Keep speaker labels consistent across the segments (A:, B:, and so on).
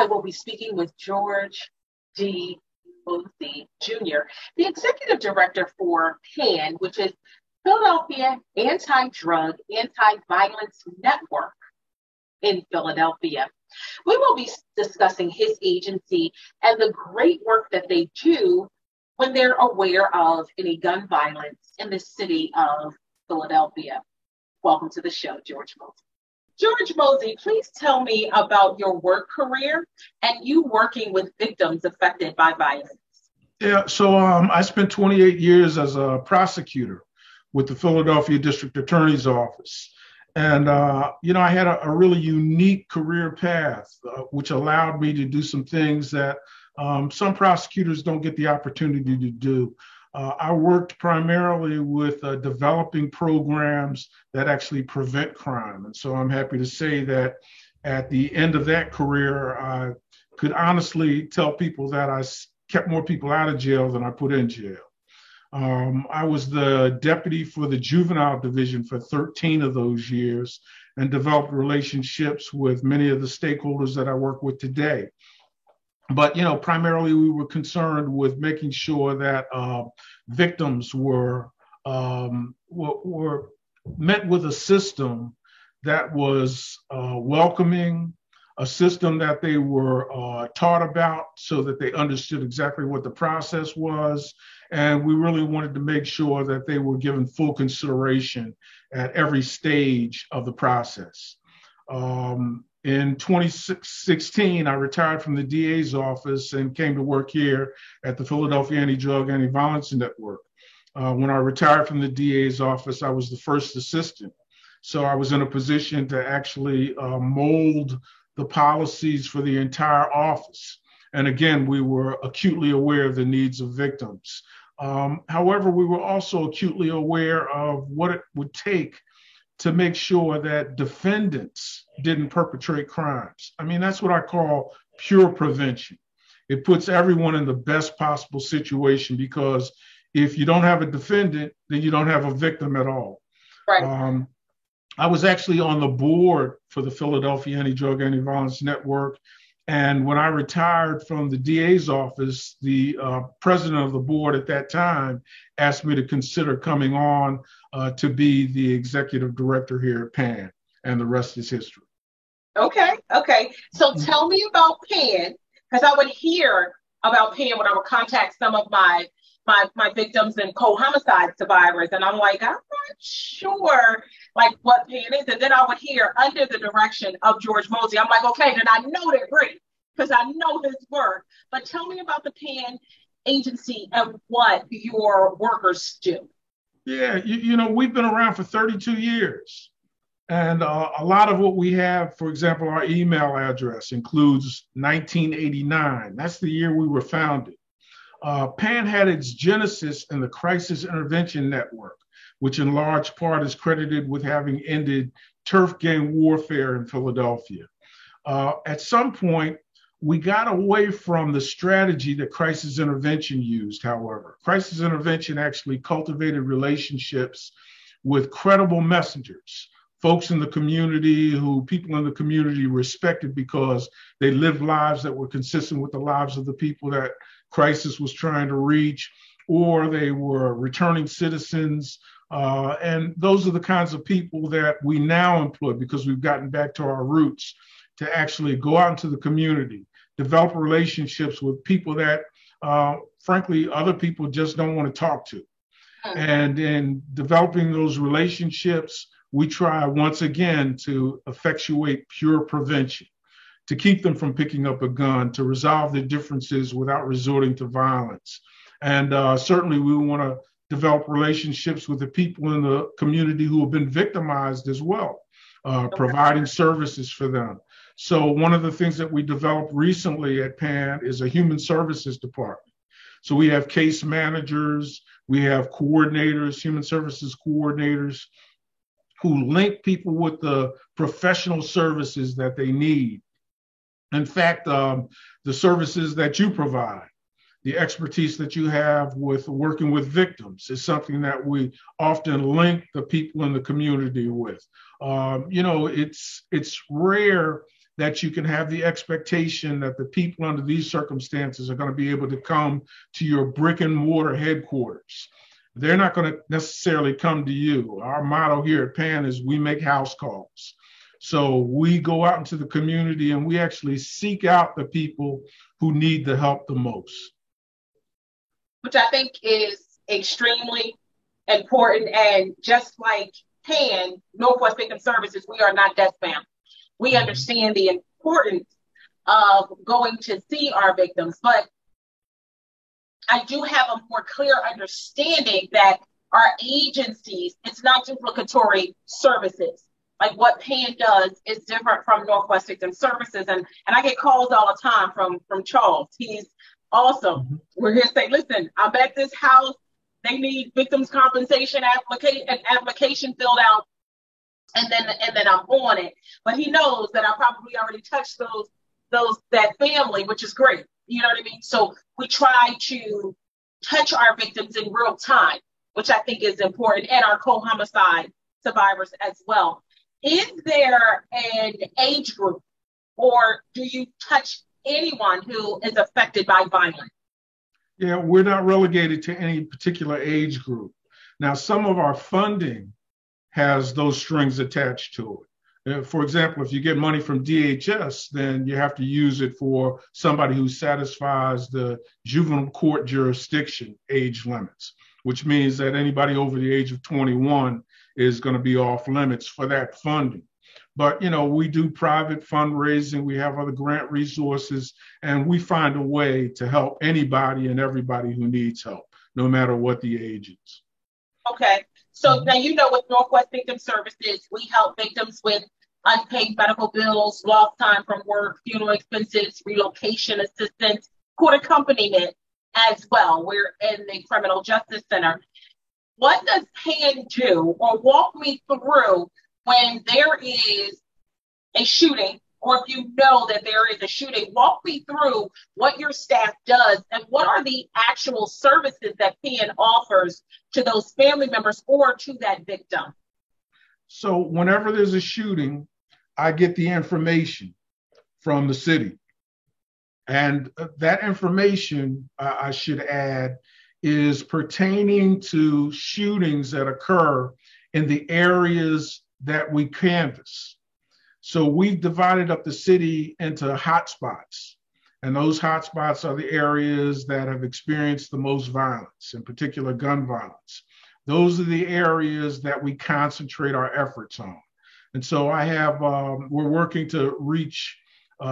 A: I will be speaking with George D. Mosey Jr., the Executive Director for PAN, which is Philadelphia Anti-Drug, Anti-Violence Network in Philadelphia. We will be discussing his agency and the great work that they do when they're aware of any gun violence in the city of Philadelphia. Welcome to the show, George Mosey. George Mosey, please tell me about your work career and you working with victims affected by violence.
B: Yeah, so I spent 28 years as a prosecutor with the Philadelphia District Attorney's Office. And, I had a really unique career path, which allowed me to do some things that some prosecutors don't get the opportunity to do. I worked primarily with developing programs that actually prevent crime. And so I'm happy to say that at the end of that career, I could honestly tell people that I kept more people out of jail than I put in jail. I was the deputy for the juvenile division for 13 of those years and developed relationships with many of the stakeholders that I work with today. But, primarily we were concerned with making sure that victims were met with a system that was welcoming, a system that they were taught about so that they understood exactly what the process was. And we really wanted to make sure that they were given full consideration at every stage of the process. In 2016, I retired from the DA's office and came to work here at the Philadelphia Anti-Drug, Anti-Violence Network. When I retired from the DA's office, I was the first assistant. So I was in a position to actually mold the policies for the entire office. And again, we were acutely aware of the needs of victims. However, we were also acutely aware of what it would take to make sure that defendants didn't perpetrate crimes. I mean, that's what I call pure prevention. It puts everyone in the best possible situation because if you don't have a defendant, then you don't have a victim at all.
A: Right.
B: I was actually on the board for the Philadelphia Anti-Drug, Anti-Violence Network. And when I retired from the DA's office, the president of the board at that time asked me to consider coming on to be the executive director here at PAN, and the rest is history.
A: Okay. So tell me about PAN, because I would hear about PAN when I would contact some of my victims and co-homicide survivors. And I'm like, I'm not sure what PAN is. And then I would hear under the direction of George Mosey. I'm like, okay, then I know they're great because I know his work. But tell me about the PAN agency and what your workers do.
B: Yeah, we've been around for 32 years. And a lot of what we have, for example, our email address includes 1989. That's the year we were founded. PAN had its genesis in the Crisis Intervention Network, which in large part is credited with having ended turf gang warfare in Philadelphia. At some point, we got away from the strategy that crisis intervention used, however. Crisis intervention actually cultivated relationships with credible messengers, folks in the community who people in the community respected because they lived lives that were consistent with the lives of the people that crisis was trying to reach, or they were returning citizens. And those are the kinds of people that we now employ because we've gotten back to our roots to actually go out into the community, develop relationships with people that, frankly, other people just don't want to talk to. And in developing those relationships, we try once again to effectuate pure prevention, to keep them from picking up a gun, to resolve their differences without resorting to violence. And certainly we want to develop relationships with the people in the community who have been victimized as well, providing services for them. So one of the things that we developed recently at PAN is a human services department. So we have case managers, we have coordinators, human services coordinators, who link people with the professional services that they need. In fact, the services that you provide, the expertise that you have with working with victims is something that we often link the people in the community with. It's rare that you can have the expectation that the people under these circumstances are going to be able to come to your brick and mortar headquarters. They're not going to necessarily come to you. Our motto here at PAN is we make house calls. So we go out into the community and we actually seek out the people who need the help the most.
A: Which I think is extremely important. And just like PAN, Northwest Victim Services, we are not death family. We understand the importance of going to see our victims, but I do have a more clear understanding that our agencies, it's not duplicatory services. Like what PAN does is different from Northwest Victim Services. And I get calls all the time from Charles. He's awesome. We're here to say, listen, I'm at this house. They need victims compensation application filled out. And then I'm on it. But he knows that I probably already touched that family, which is great. You know what I mean? So we try to touch our victims in real time, which I think is important, and our co-homicide survivors as well. Is there an age group, or do you touch anyone who is affected by violence?
B: Yeah, we're not relegated to any particular age group. Now, some of our funding has those strings attached to it. For example, if you get money from DHS, then you have to use it for somebody who satisfies the juvenile court jurisdiction age limits, which means that anybody over the age of 21 is going to be off limits for that funding. But, we do private fundraising, we have other grant resources, and we find a way to help anybody and everybody who needs help, no matter what the age is.
A: Okay. So now, with Northwest Victim Services, we help victims with unpaid medical bills, lost time from work, funeral expenses, relocation assistance, court accompaniment as well. We're in the Criminal Justice Center. What does PAN do, or walk me through when there is a shooting, or if you know that there is a shooting, walk me through what your staff does and what are the actual services that PAN offers to those family members or to that victim.
B: So whenever there's a shooting, I get the information from the city. And that information, I should add, is pertaining to shootings that occur in the areas that we canvass. So we've divided up the city into hotspots. And those hotspots are the areas that have experienced the most violence, in particular gun violence. Those are the areas that we concentrate our efforts on. And so we're working to reach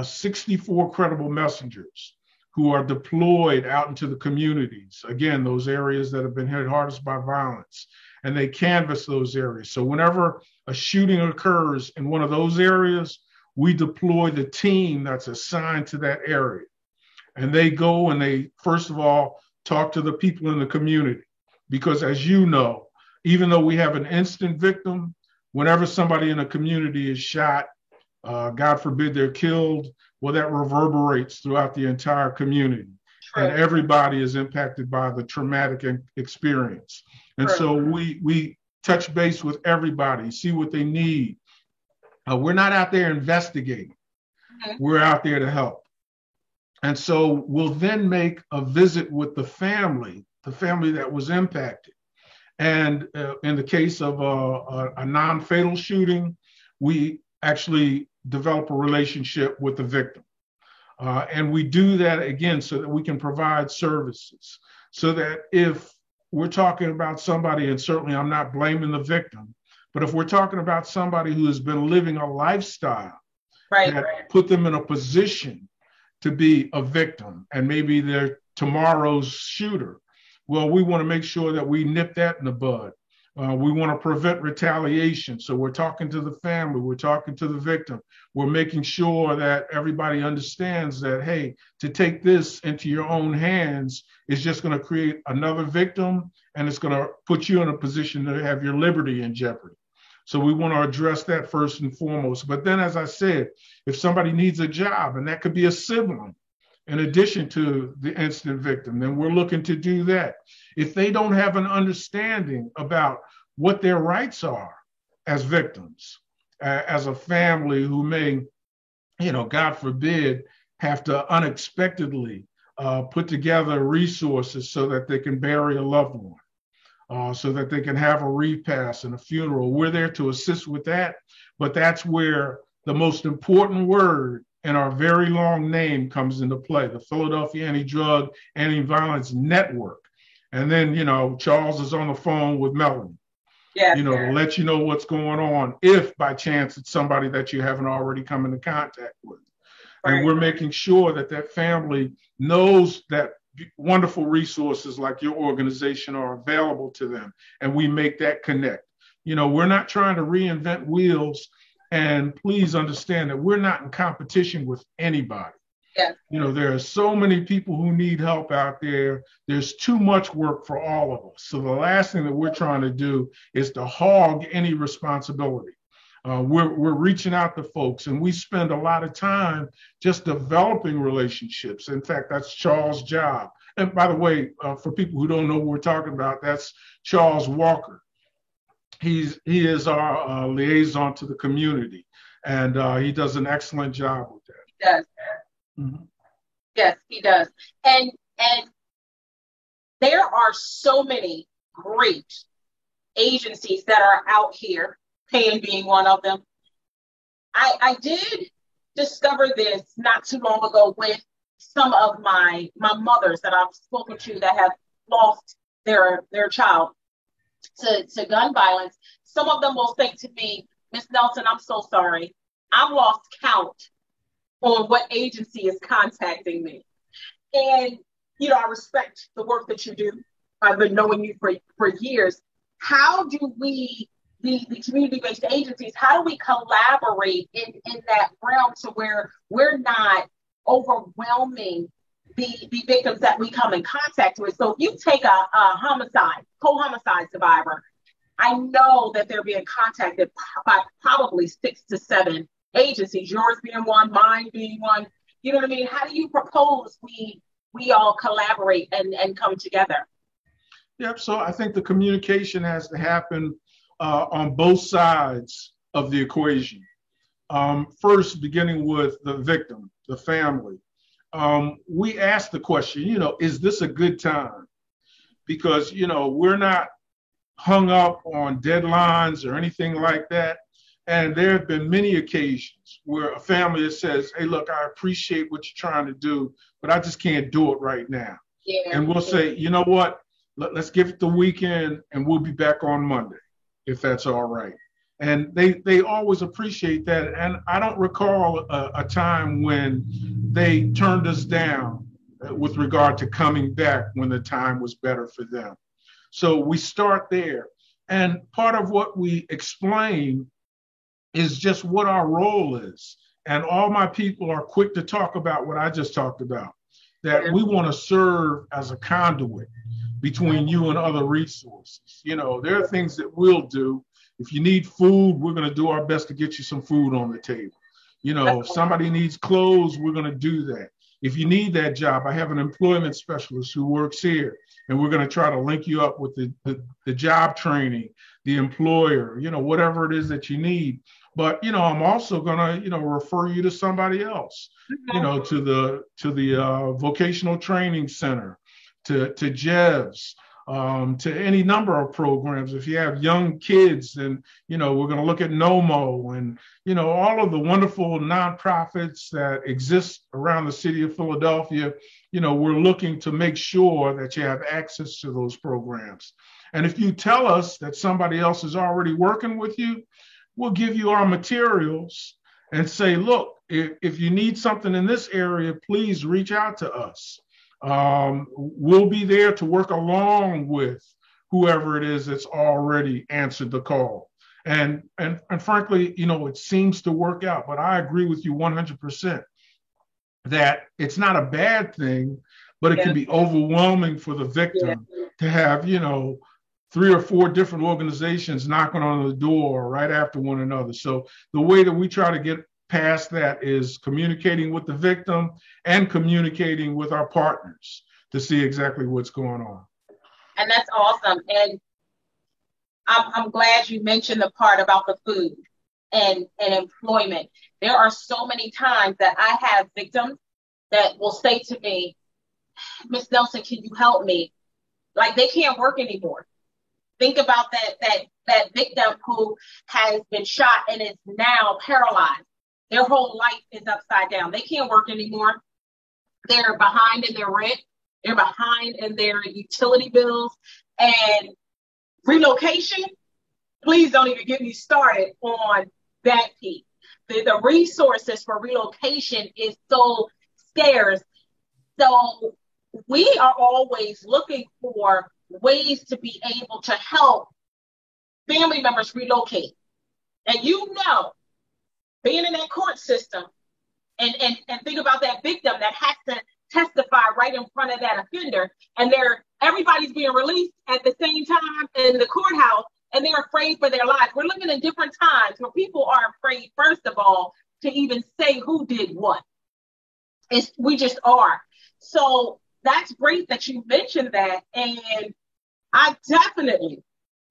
B: 64 credible messengers who are deployed out into the communities. Again, those areas that have been hit hardest by violence, and they canvass those areas. So whenever a shooting occurs in one of those areas, we deploy the team that's assigned to that area. And they go and they, first of all, talk to the people in the community. Because as you know, even though we have an instant victim, whenever somebody in a community is shot, God forbid they're killed, well, that reverberates throughout the entire community. True. And everybody is impacted by the traumatic experience. And so we touch base with everybody, see what they need. We're not out there investigating. We're out there to help. And so we'll then make a visit with the family that was impacted. And in the case of a non-fatal shooting, we actually develop a relationship with the victim. And we do that, again, so that we can provide services. So that if we're talking about somebody, and certainly I'm not blaming the victim, but if we're talking about somebody who has been living a lifestyle that put them in a position to be a victim, and maybe they're tomorrow's shooter, well, we want to make sure that we nip that in the bud. We want to prevent retaliation. So we're talking to the family, we're talking to the victim. We're making sure that everybody understands that, hey, to take this into your own hands is just going to create another victim, and it's going to put you in a position to have your liberty in jeopardy. So we want to address that first and foremost. But then, as I said, if somebody needs a job, and that could be a sibling, in addition to the instant victim, then we're looking to do that. If they don't have an understanding about what their rights are as victims, as a family who may God forbid, have to unexpectedly put together resources so that they can bury a loved one, so that they can have a repast and a funeral. We're there to assist with that, but that's where the most important word in our very long name comes into play, the Philadelphia Anti-Drug, Anti-Violence Network. And then, Charles is on the phone with Melanie,
A: Yes,
B: to let you know what's going on, if by chance it's somebody that you haven't already come into contact with.
A: right.
B: And we're making sure that that family knows that wonderful resources like your organization are available to them, and we make that connect. We're not trying to reinvent wheels, and please understand that we're not in competition with anybody.
A: Yes.
B: There are so many people who need help out there. There's too much work for all of us. So the last thing that we're trying to do is to hog any responsibility. We're reaching out to folks, and we spend a lot of time just developing relationships. In fact, that's Charles' job. And by the way, for people who don't know what we're talking about, that's Charles Walker. He is our liaison to the community, and he does an excellent job with that.
A: He does. Mm-hmm. Yes, he does. And there are so many great agencies that are out here, PAN being one of them. I did discover this not too long ago with some of my mothers that I've spoken to that have lost their child to gun violence. Some of them will say to me, Miss Nelson, I'm so sorry. I've lost count on what agency is contacting me. And, I respect the work that you do. I've been knowing you for years. How do we, the community-based agencies, how do we collaborate in that realm to where we're not overwhelming the victims that we come in contact with? So if you take a co-homicide survivor, I know that they're being contacted by probably 6 to 7 agencies, yours being one, mine being one. You know what I mean? How do you propose we all collaborate and come together?
B: Yep. So I think the communication has to happen on both sides of the equation. First, beginning with the victim, the family. We ask the question, is this a good time? Because, we're not hung up on deadlines or anything like that. And there have been many occasions where a family says, hey, look, I appreciate what you're trying to do, but I just can't do it right now. Yeah. And we'll say, you know what, let's give it the weekend and we'll be back on Monday, if that's all right. And they always appreciate that. And I don't recall a time when they turned us down with regard to coming back when the time was better for them. So we start there. And part of what we explain is just what our role is. And all my people are quick to talk about what I just talked about, that we want to serve as a conduit between you and other resources. There are things that we'll do. If you need food, we're going to do our best to get you some food on the table. If somebody needs clothes, we're going to do that. If you need that job, I have an employment specialist who works here, and we're going to try to link you up with the job training, the employer, whatever it is that you need. But, I'm also going to, refer you to somebody else, to the vocational training center, to JEVS, to any number of programs. If you have young kids, then, we're going to look at NOMO and, all of the wonderful nonprofits that exist around the city of Philadelphia. We're looking to make sure that you have access to those programs. And if you tell us that somebody else is already working with you, we'll give you our materials and say, look, if you need something in this area, please reach out to us. We'll be there to work along with whoever it is that's already answered the call. And frankly, it seems to work out, but I agree with you 100% that it's not a bad thing, but it can be overwhelming for the victim to have, 3 or 4 different organizations knocking on the door right after one another. So the way that we try to get past that is communicating with the victim and communicating with our partners to see exactly what's going on.
A: And that's awesome. And I'm glad you mentioned the part about the food. and employment. There are so many times that I have victims that will say to me, Miss Nelson, can you help me? Like they can't work anymore. Think about that victim who has been shot and is now paralyzed. Their whole life is upside down. They can't work anymore. They're behind in their rent. They're behind in their utility bills. And relocation, please don't even get me started on that piece. The resources for relocation is so scarce. So we are always looking for ways to be able to help family members relocate. And being in that court system and think about that victim that has to testify right in front of that offender, and everybody's being released at the same time in the courthouse, and they're afraid for their lives. We're living in different times where people are afraid, first of all, to even say who did what. We just are. So that's great that you mentioned that. And I definitely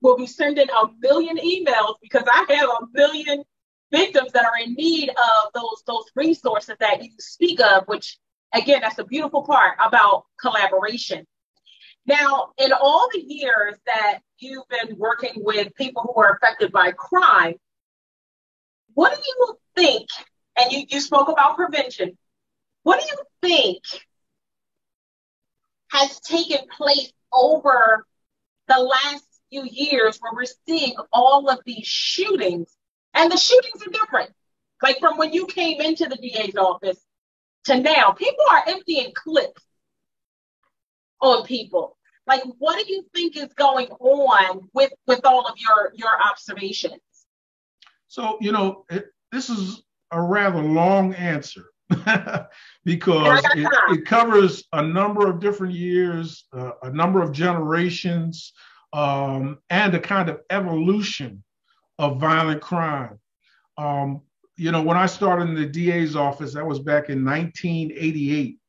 A: will be sending a million emails because I have a million victims that are in need of those resources that you speak of, which, again, that's a beautiful part about collaboration. Now, in all the years that you've been working with people who are affected by crime, what do you think, and you spoke about prevention, what do you think has taken place over the last few years where we're seeing all of these shootings? And the shootings are different. Like from when you came into the DA's office to now, people are emptying clips on people. Like, what do you think is going on with all of your observations?
B: So, this is a rather long answer because it covers a number of different years, a number of generations, and a kind of evolution of violent crime. When I started in the DA's office, that was back in 1988,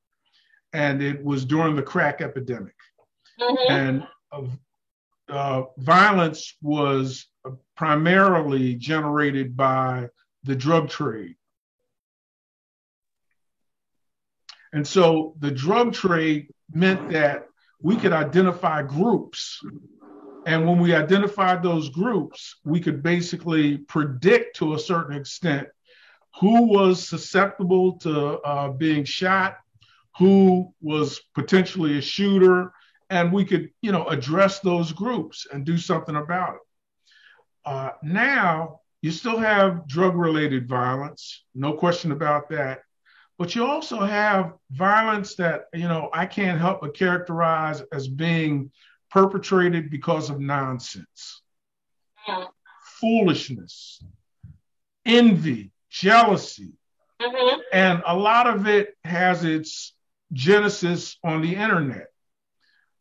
B: and it was during the crack epidemic. Mm-hmm. And violence was primarily generated by the drug trade. And so the drug trade meant that we could identify groups. And when we identified those groups, we could basically predict to a certain extent who was susceptible to being shot, who was potentially a shooter, and we could, address those groups and do something about it. Now, you still have drug-related violence, no question about that. But you also have violence that, I can't help but characterize as being perpetrated because of nonsense, foolishness, envy, jealousy. Mm-hmm. And a lot of it has its genesis on the internet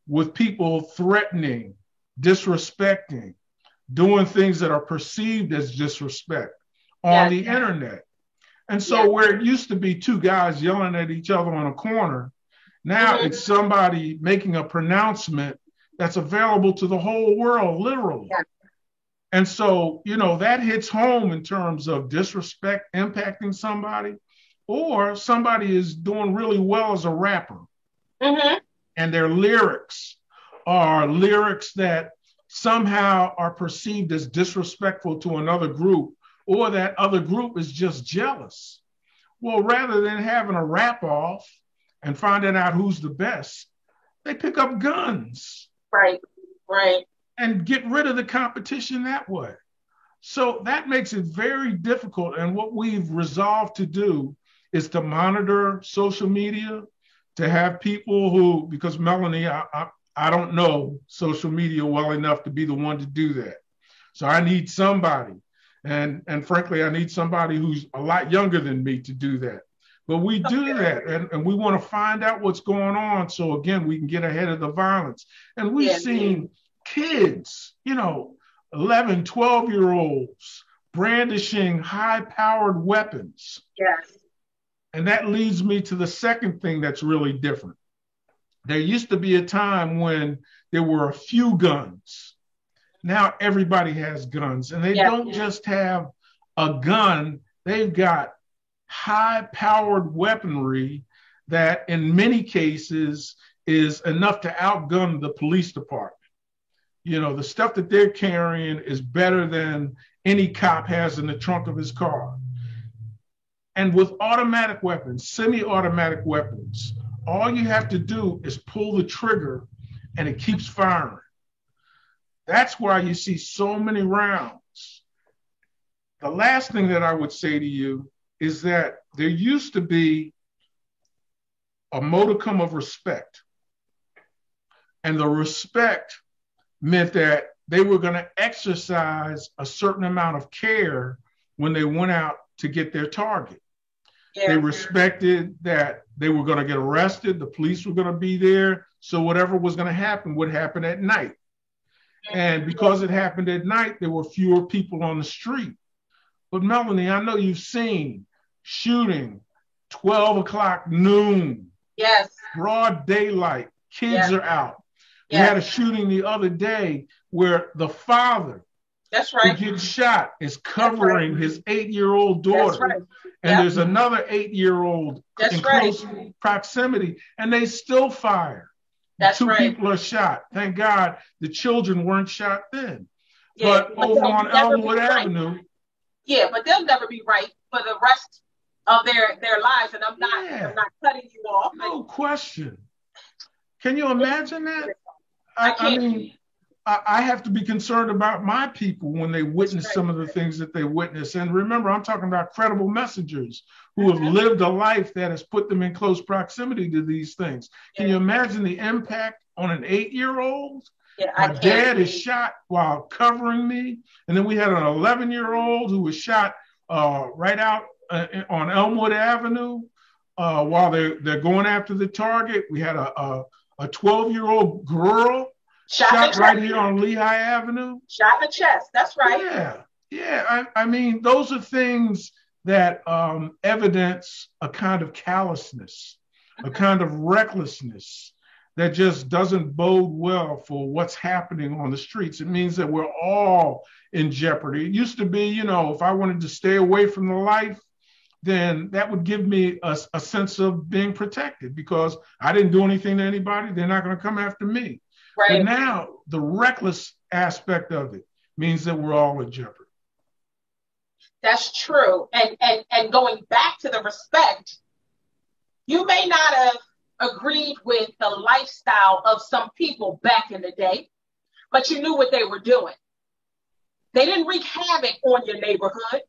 B: with people threatening, disrespecting, doing things that are perceived as disrespect on the internet. And so where it used to be two guys yelling at each other on a corner, now it's somebody making a pronouncement that's available to the whole world, literally. Yeah. And so, that hits home in terms of disrespect impacting somebody, or somebody is doing really well as a rapper. Mm-hmm. And their lyrics are lyrics that somehow are perceived as disrespectful to another group, or that other group is just jealous. Well, rather than having a rap off and finding out who's the best, they pick up guns. Right. And get rid of the competition that way. So that makes it very difficult. And what we've resolved to do is to monitor social media, to have people who, because Melanie, I don't know social media well enough to be the one to do that. So I need somebody. And frankly, I need somebody who's a lot younger than me to do that. But we do that, and we want to find out what's going on. So again, we can get ahead of the violence. And we've seen kids, 11, 12-year-olds brandishing high-powered weapons. Yes. And that leads me to the second thing that's really different. There used to be a time when there were a few guns. Now everybody has guns, and they don't just have a gun. They've got high-powered weaponry that in many cases is enough to outgun the police department. You know, the stuff that they're carrying is better than any cop has in the trunk of his car. And with automatic weapons, semi-automatic weapons, all you have to do is pull the trigger and it keeps firing. That's why you see so many rounds. The last thing that I would say to you is that there used to be a modicum of respect. And the respect meant that they were going to exercise a certain amount of care when they went out to get their target. Yeah. They respected that they were going to get arrested, the police were going to be there, so whatever was going to happen would happen at night. And because it happened at night, there were fewer people on the street. But Melanie, I know you've seen shooting, 12 o'clock noon.
A: Yes.
B: Broad daylight. Kids are out. We had a shooting the other day where the father who gets shot is covering his 8-year-old daughter. That's right. And there's another 8-year-old in close proximity, and they still fire.
A: That's
B: Two people are shot. Thank God the children weren't shot then. But over on Elmwood Avenue.
A: Yeah, but they'll never be right for the rest of their lives. And I'm not cutting you off.
B: No question. Can you imagine that? I mean, I have to be concerned about my people when they witness some of the things that they witness. And remember, I'm talking about credible messengers who have lived a life that has put them in close proximity to these things. Can you imagine the impact on an 8-year-old?
A: Yeah,
B: my dad is shot while covering me. And then we had an 11-year-old who was shot right out on Elmwood Avenue while they're going after the target. We had a 12-year-old girl shot right here on Lehigh Avenue.
A: Shot in the chest. That's right.
B: Yeah. I mean, those are things that evidence a kind of callousness, a kind of recklessness that just doesn't bode well for what's happening on the streets. It means that we're all in jeopardy. It used to be, you know, if I wanted to stay away from the life, then that would give me a sense of being protected because I didn't do anything to anybody. They're not going to come after me.
A: Right.
B: But now the reckless aspect of it means that we're all in jeopardy.
A: That's true. And going back to the respect, you may not have agreed with the lifestyle of some people back in the day, but you knew what they were doing. They didn't wreak havoc on your neighborhood,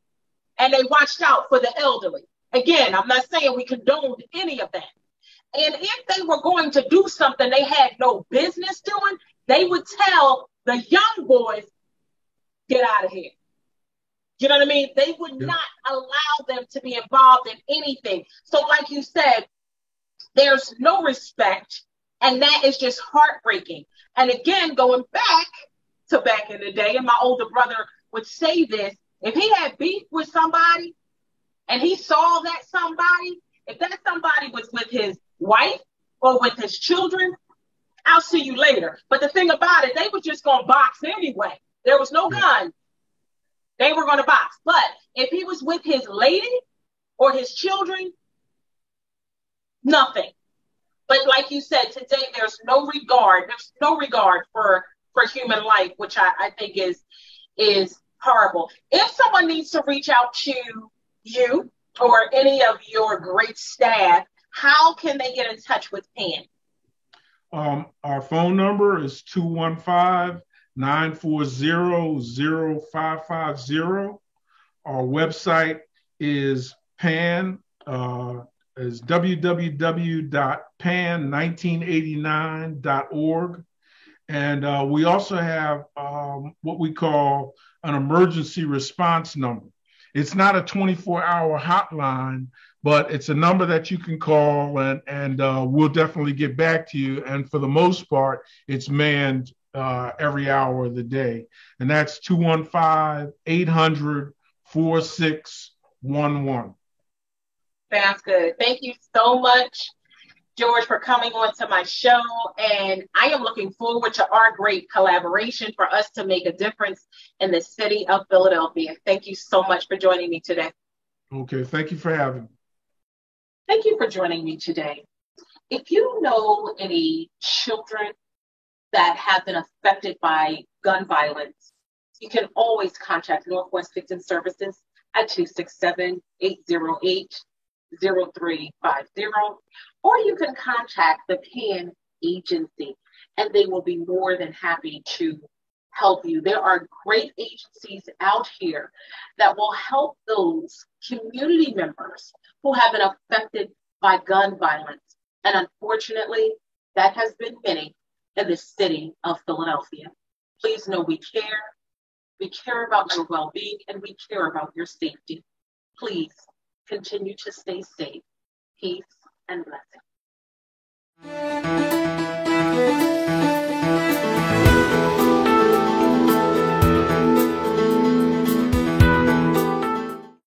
A: and they watched out for the elderly. Again, I'm not saying we condoned any of that. And if they were going to do something they had no business doing, they would tell the young boys, get out of here. You know what I mean? They would not allow them to be involved in anything. So like you said, there's no respect, and that is just heartbreaking. And again, going back in the day, and my older brother would say this, if he had beef with somebody and he saw that somebody, if that somebody was with his wife or with his children, I'll see you later. But the thing about it, they were just going to box anyway. There was no gun. They were going to box. But if he was with his lady or his children, nothing. But like you said, today there's no regard. There's no regard for human life, which I think is horrible. If someone needs to reach out to you or any of your great staff, how can they get in touch with PAN?
B: Our phone number is 215-940-0550. Our website is PAN, is www.pan1989.org. And we also have what we call an emergency response number. It's not a 24-hour hotline, but it's a number that you can call and we'll definitely get back to you. And for the most part, it's manned every hour of the day. And that's 215-800-4611.
A: Sounds good. Thank you so much, George, for coming on to my show. And I am looking forward to our great collaboration for us to make a difference in the city of Philadelphia. Thank you so much for joining me today.
B: Okay, thank you for having me.
A: Thank you for joining me today. If you know any children that have been affected by gun violence, you can always contact Northwest Victim Services at 267-808-0350, or you can contact the PAN agency, and they will be more than happy to help you. There are great agencies out here that will help those community members who have been affected by gun violence. And unfortunately, that has been many in the city of Philadelphia. Please know we care. We care about your well-being, and we care about your safety. Please continue to stay safe. Peace and blessing.